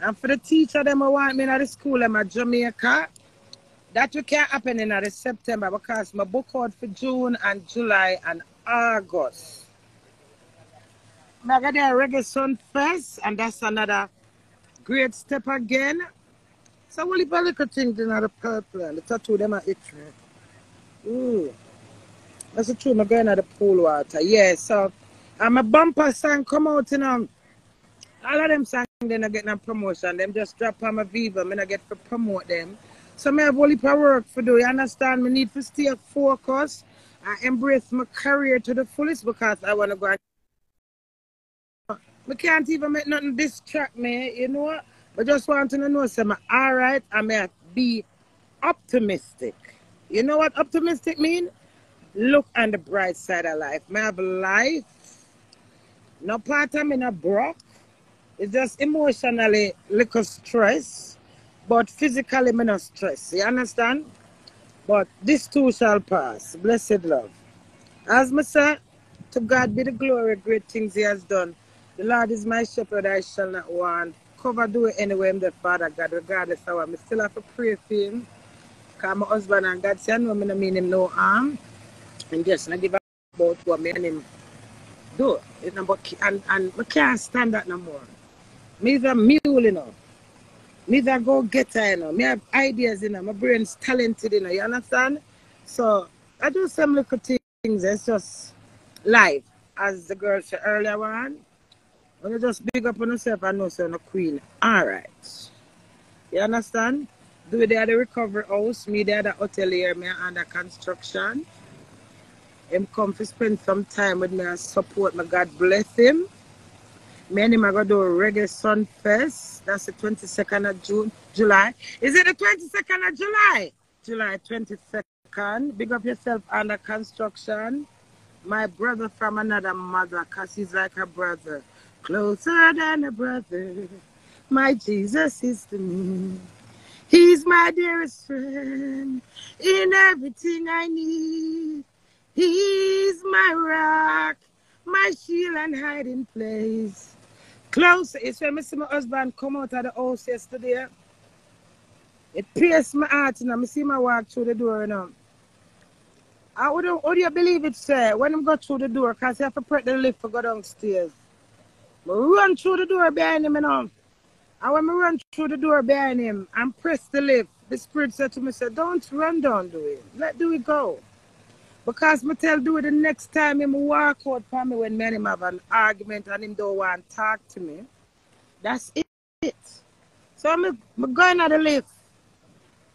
And for the teacher them who want me in the school I'm at Jamaica, that can't happen in the September because my book out for June and July and August. I got the Reggae Sun Fest, and that's another great step again. So what if I look at things in the purple and the tattoo them are itchy. Ooh. That's the truth, I'm going at the pool water. Yeah, so my bumper song come out, you know. All of them songs they're not getting a promotion. Them just drop on my Viva, I not get to promote them. So I have only work to do. You understand? I need to stay focused and embrace my career to the fullest because I want to go. I can't even make nothing distract me, you know. I just want to know, so I'm alright, I may be optimistic. You know what optimistic mean? Look on the bright side of life. I have life. No part of me not broke. It's just emotionally little stress. But physically me not stress. You understand? But this too shall pass. Blessed love. As I say, to God be the glory, great things he has done. The Lord is my shepherd, I shall not want. Cover do it anyway, I'm the Father God, regardless of what. I still have to pray for him. Because my husband and God say, I know I don't mean him no harm. And just not give a about what me and him do. And I can't stand that no more. Me is a mule, you know. Me is a go-getter, you know. Me have ideas, you know. My brain's talented, you know. You understand? So, I do some little things. It's just life. As the girl said earlier on, when you just big up on yourself and know you're a queen. Alright. You understand? Do they at the recovery house, me there at the hotelier, me under construction. Him come to spend some time with me and support me. God bless him. Me and him are going to do a Reggae Sun Fest. That's the 22nd of July. Is it the 22nd of July? July 22nd. Big up yourself under construction. My brother from another mother, because he's like a brother. Closer than a brother. My Jesus is to me. He's my dearest friend. In everything I need. He's my rock. My shield and hiding place. Closer. It's when I see my husband come out of the house yesterday. It pierced my heart, you know. I see my walk through the door, you know. How do you believe it, sir? When I go through the door, because you have to press the lift to go downstairs. I run through the door behind him, you know. And when I run through the door behind him and press the lift, the spirit said to me, don't run down, do it. Let do it go. Because I tell do it the next time him walk out for me when me and him have an argument and him don't want to talk to me. That's it. So I'm going at the lift.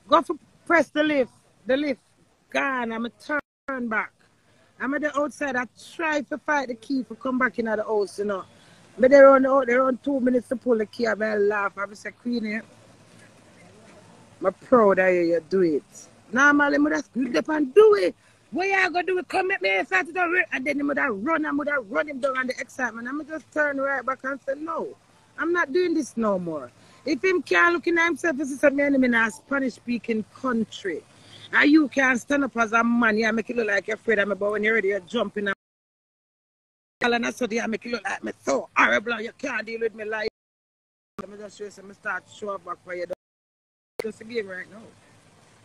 Go for press the lift. The lift gone. I'm turn back. I'm at the outside. I try to fight the key for come back in the house, you know. But they're on 2 minutes to pull the key. I laugh. I say, Queenie, I'm proud of you do it. Normally, I just get up and do it. What you going to do? Come at me and start to do it. And then I would run him down on the excitement. I'm just turn right back and say, no, I'm not doing this no more. If him can't look in himself, this is a man in a Spanish-speaking country. And you can't stand up as a man, you make it look like you're afraid of me, but when you're ready, you're jumping up. And that's what you make it look like me so horrible and you can't deal with me like I'm just show you some start show up back for you. Just a game right now.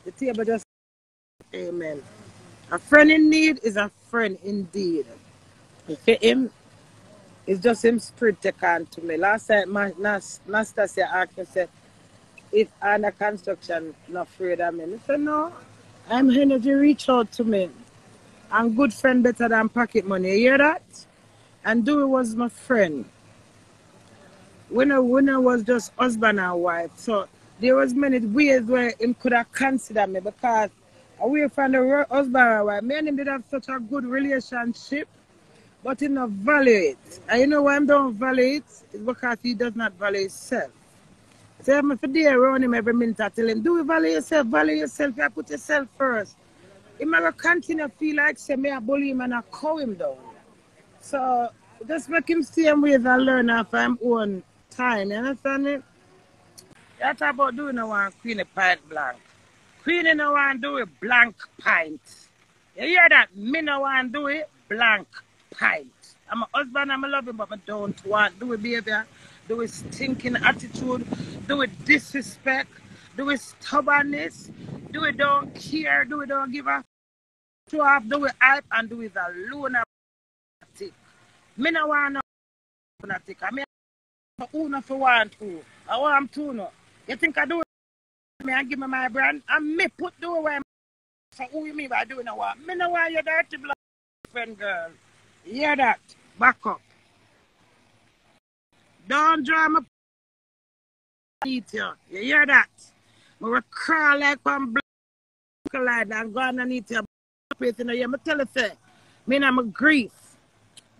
The table just amen. A friend in need is a friend indeed. For him, it's just him spirit take on to me. Last time Nastasia asked me, said, if under construction not afraid of me. I said, no, I'm energy reach out to me. I'm good friend better than pocket money. You hear that? And Dewey was my friend. When I was just husband and wife. So there was many ways where him could have considered me because away from the husband and wife, me and him did have such a good relationship, but he not value it. And you know why I don't value it? It's because he does not value himself. So I'm for there around him every minute I tell him, do you value yourself? Value yourself, you put yourself first. He might continue to feel like say me I bully him and I call him down. So just make him see him ways and learn off his own time, you understand me? That's about doing no one Queenie pint blank. Queenie no want do it blank pint. You hear that? Me no want do it blank pint. I'm a husband, I'm a love him, but I don't want do it behavior. do with stinking attitude, do with disrespect, do with stubbornness, do with don't care, do with don't give a show off, do with hype, and do with a lunatic. Me no want no lunatic. I mean, who no for want who? I want two no. You think I do it? Me and give me my brand, and me put do away. So who you mean by doing what? Me no want your dirty blood friend girl. Hear that? Back up. Don't draw my eat you. You hear that? I will crawl like one black light and go underneath your place. You know, you tell you say, me I'm a grief.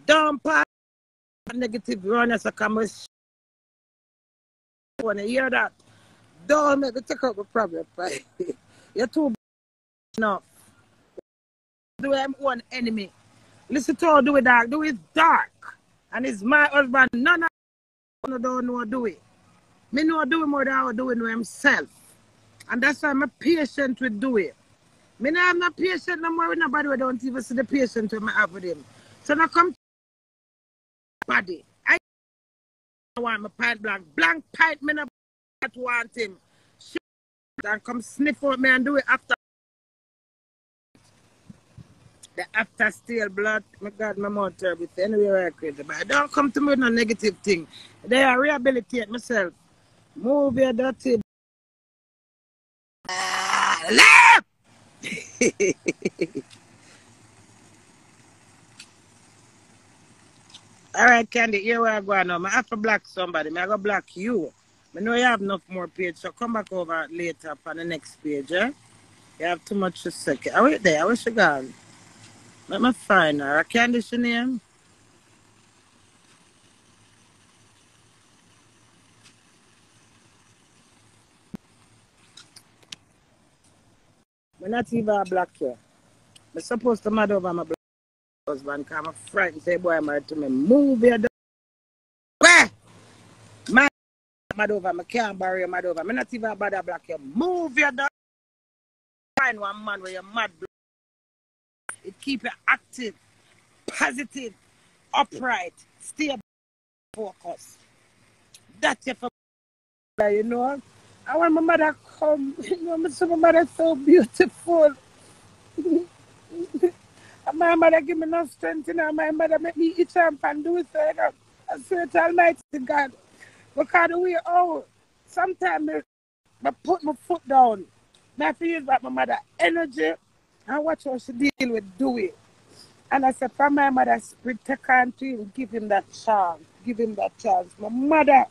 Don't pass negative runners to come with when you hear that. Don't make me take out the problem. You're too enough. Do one enemy. Listen to how do it dark. Do it dark. And it's my husband. None of them don't know do it. Me know do it more than I do it with himself. And that's why I'm patient with do it. Me now I'm not patient no more with nobody who don't even see the patient when I have with him. So now come to body. I want my pint blank. Blank pint me not want him. Shit, and come sniff out me and do it after. The after stale blood, my God, my mouth terrible. Anyway, I crazy. But I don't come to me with no negative thing. They are rehabilitate myself. Move your dirty. Left! Alright, Candy, here where I go now. I have to block somebody. I go block you. I know you have enough more page, so come back over later on the next page, eh? You have too much to say. I wait there. I wish you gone. Let me find her. Candy's your name? I'm not even a black here. I'm supposed to mad over my black husband because I'm frightened. Say, boy, I'm married to me. Move your dog. Gweh! Mad over. I can't bury you mad over. I'm not even a bad black here. Move your dog. Find one man where you're mad black. It keep you active, positive, upright, stay focused. That's your for you know. I want my mother come. You know, my mother so beautiful. My mother give me enough strength, you know. My mother make me eat and do it, so you know. I swear to Almighty God. Because the way out, sometimes I put my foot down. I feel about my mother energy and watch how she deal with do it. And I said, from my mother's spirit, take on to him, give him that chance. Give him that chance. My mother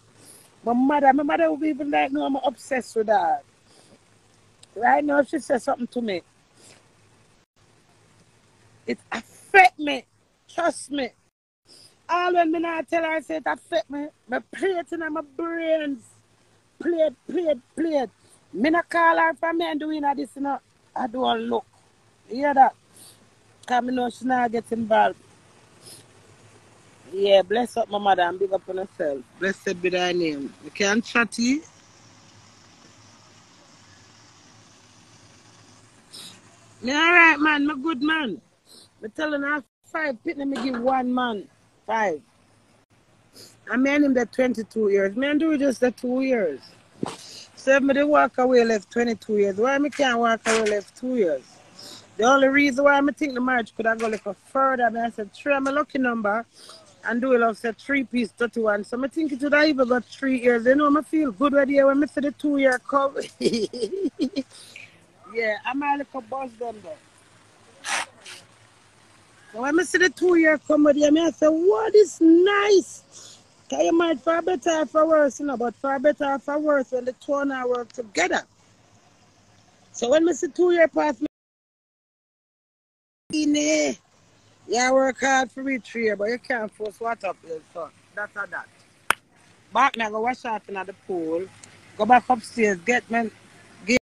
will be even like, no, I'm obsessed with that. Right now, she says something to me. It affect me. Trust me. All when me not tell her, I say it affect me. My plate in my brains. Plate. Me not call her for me and doing this, you know. I do a look. You hear that? Because I know she not get involved. Yeah, bless up my mother and big up on herself. Blessed be thy name. You can't chat you. Me alright, man. Me good man. Me telling her 5 pitney me give 1 man. 5. I mean him the 22 years. Me and do just the 2 years. So if me dey walk away left 22 years, why me can't walk away left 2 years? The only reason why I think the marriage could have go like a further, I said 3 I'm a lucky number and do it of say 3 piece 31. So I think it would have even got 3 years. You know, I feel good with you when I see the 2 year come. Yeah, I'm a little boss them though. So when I see the 2 year come with you, I say, what is nice? Can you mind for better or for worse, you know, but for better or for worse when the two and I work together. So when I see 2 year pass, me, yeah, work hard for me 3 years, but you can't force what up your son. That's a that. Back now, go wash out in the pool, go back upstairs, get me